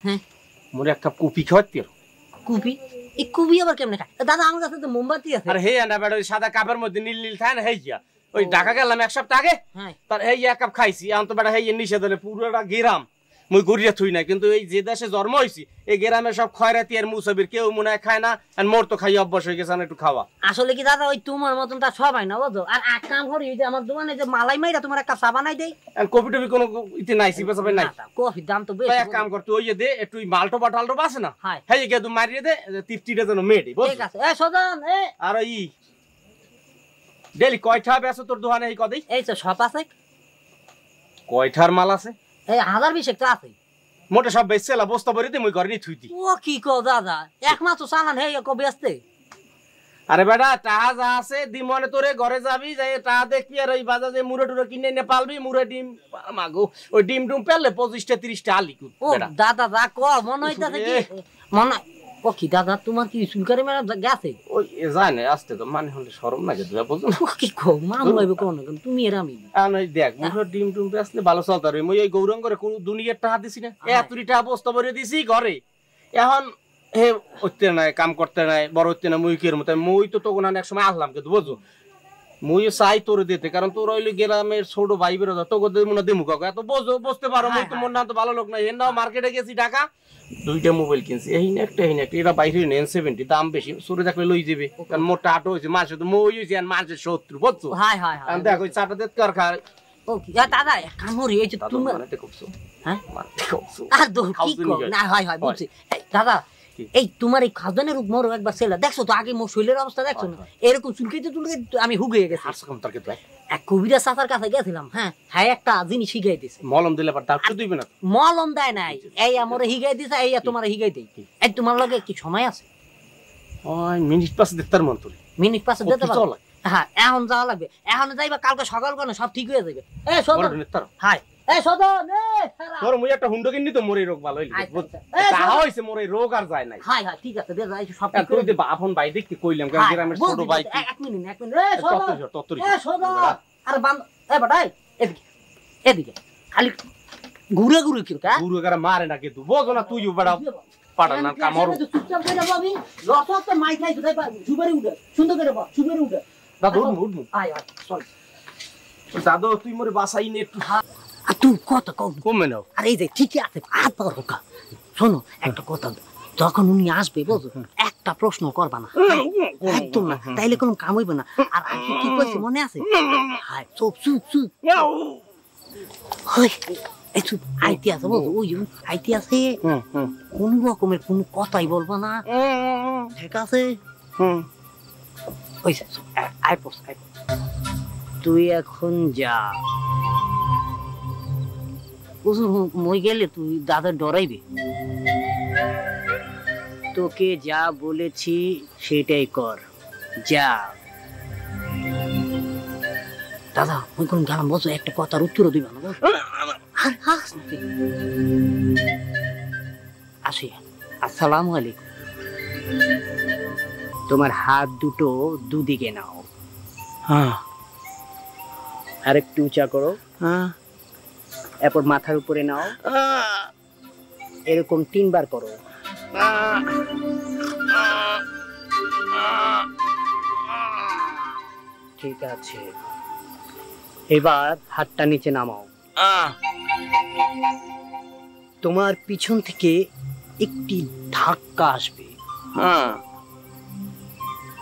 হ্যাঁ মোরে এক কাপ কফি খাওয়াতে কুপি এই কুপি আবার কেমনে খায় দাদা আমার কাছে তো মোমবাতি আছে আরে হে না বেটা ওই সাদা কাপের মধ্যে নীল নীল থাকে না হেইয়া ওই ঢাকা গেলাম এক সপ্তাহ আগে হ্যাঁ তার হেই এক কাপ খাইছি এখন তো বেটা হেই নিষেধ হলে পুরোটা গেরাম মুই গড়িয়া থুই না কিন্তু এই যে দেশে জন্ম হইছি এই গেরামে সব খয়রাতি আর মুসাবির কেউ মনে হয় খায় না আর মোর তো খাই অভ্যাস হয়ে গেছে একটু খাওয়া আসলে কি দাদা ওই তোমার মতন তা সবাই না বুঝো আর এক কাম করি যে আমার দোকানে যে মালাই মাইরা তোমার একটা চা বানাই দেই আর কফি টফি কোনো ইতে নাই সিপা সাপে নাই কফির দাম তো তুই বেশি এক কাম কর তুই ওই যে দে একটু মালটো বাটালটো আছে না হ্যাঁ হেই গে তুই মারিয়ে দে তৃপ্তিটা যেন মেডি বুঝ ঠিক আছে এ সদন এ আর ওই ডেলি কয়টা বেছো তোর দোকানে এই কদেই এই তো সব আছে কয়টার মাল আছে এই 1000 তো আছে মোটে সব বেচছেলা বস্তা ভরে দি মুই ঘরে নি থুই দি ও কি কো দাদা একমাত্র চালান হে কো বেচতে আরে বেটা টাহা যা আছে দিমনে তোরে ঘরে যাবি যাই টাহা দেখবি আর ওই বাজার যে মুড়ে টুরে কিনে এনে পালবি মুড়ে ডিম মাগো ওই ডিম টুম পেলে 25টা 30টা আলি ও দাদা যা কো মনে হইতাছে কি মনে ও কি দাদা তোমার কি সুলকারে মেরা গেছে ওই জানে আসতে তো মানে হলে শরম লাগে তুই বুঝছ ও কি কো মাম লইবে কোন তুমি এর আমি আর ওই দেখ মুড়ে ডিম টুম পেছলে ভালো চলতা রে মই ওই গৌরঙ্গরে কোন দুনিয়ার টাহা দিছি না এতরি টাহা বস্তা ভরে দিছি ঘরে এখন হে হইতে নাই কাম করতে নাই বড় হইতে না মুইকের মতো মুই তো তখন এক সময় আসলাম কিন্তু বুঝছো মুই চাই তোর দিতে কারণ তোর হইলে গ্রামের ছোট ভাই বেরো তোকে মনে দেমু কাকা এত বোঝো বুঝতে পারো মুই তো মন না তো ভালো লোক না এন্ডাও মার্কেটে গেছি ঢাকা দুইটা মোবাইল কিনছি এই একটা এটা বাইরে নেন 70 দাম বেশি সরে দেখলে লই যাবে কারণ মোটা আটো হইছে মাছ তো মই হইছে আর মাছের শত্রু বুঝছো হাই হাই হাই দেখ ওই চাটা দেত কর খা ও কি দাদা কামড়ি এই যে তুমি মানতে কইছো হ্যাঁ মানতে কইছো আর দো কি কো না হয় হয় বুঝছি দাদা এই তোমার এই খাজনের উপর মোর একবার ছেলে দেখছো তো আগে মোর শরীরের অবস্থা দেখছো না এরকম চুলকাইতে চুলকাইতে আমি হুগিয়ে গেছি হাসা কম তরকে তুই এক কবিরা চাচার কাছে গেছিলাম হ্যাঁ হ্যাঁ একটা জিনিস শিখাই দিছে মলম দিলে পর ডাক্তার দিবে না মলম দেয় নাই এই আমারে হিগাই দিছে এই তোমার হিগাই দেই এই তোমার লগে কি সময় আছে ওই মিনিট পাস দেখতার মন তোরে মিনিট পাস দিতে পারো হ্যাঁ এখন যাওয়া লাগবে এখন যাইবা কালকে সকাল করে সব ঠিক হয়ে যাবে এই সদন হাই এই সদন তোর মুই একটা হুন্ডো কিনি তো মোরে রোগ ভালো হইলো তাহা হইছে মোরে রোগ আর যায় নাই হাই হাই ঠিক আছে দে যাই সব ঠিক করে দে আপন ভাই দেখতে কইলাম কারণ গ্রামের ছোট ভাই এক মিনিট এই সদন এই সদন আরে বান এই বড়াই এদিকে এদিকে খালি ঘুরে ঘুরে কি কা ঘুরে করে মারে না কিন্তু বোঝো না তুই বড় পাড়া না কামড় চুপচাপ করে যাবি লসত তো মাই খাই তুই সুবারে উঠে সুন্দর করে বল সুবারে উঠে দাদু উঠমু আয় আয় চল দাদু তুই মোরে বাসাই নে একটু আর তুই কত কমে নাও আরে এই যে ঠিকই আছে হাত পাওয়ার হোকা শোনো একটা কথা যখন উনি আসবে বুঝো একটা প্রশ্ন করবা না একদম না তাইলে কোনো কাম হইবে না আর আগে কি কইছে মনে আছে হাই চুপ চুপ চুপ হই এই চুপ আইতে আছে বুঝো ওই আইতে আছে কোন রকমের কোনো কথাই বলবা না ঠিক আছে ওই আই পোস তুই এখন যা মই গেলে তুই দাদা ডরাইবে তোকে যা বলেছি সেটাই কর যা দাদা মই কোন গেলাম বলছো একটা কথার উত্তর দিবা না আসি আসসালামু আলাইকুম তোমার হাত দুটো দুদিকে নাও হ্যাঁ আরেকটু উঁচা করো হ্যাঁ এরপর মাথার উপরে নাও এরকম 3 বার করো ঠিক আছে এবার হাতটা নিচে নামাও তোমার পিছন থেকে একটি ধাক্কা আসবে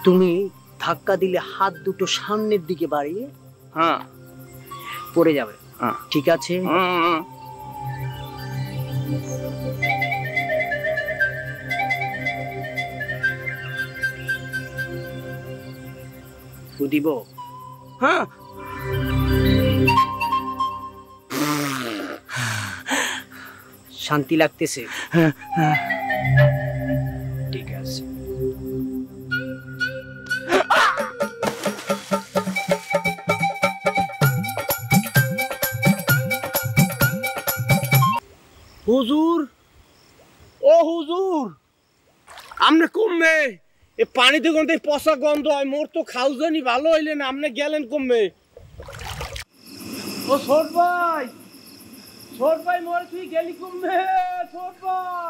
তুমি ধাক্কা দিলে হাত দুটো সামনের দিকে বাড়িয়ে পড়ে যাবে ঠিক আছে দিব হ্যাঁ শান্তি লাগতেছে ঠিক আছে হুজুর ও হুজুর আমনে কমবে এ পানিতে গন্ধে পচা গন্ধ হয় মোর তো খাউজানি ভালো হইলে না আপনি গেলেন কমবে ও ছোট ভাই মোর তুই গেলি কমবে ছোট ভাই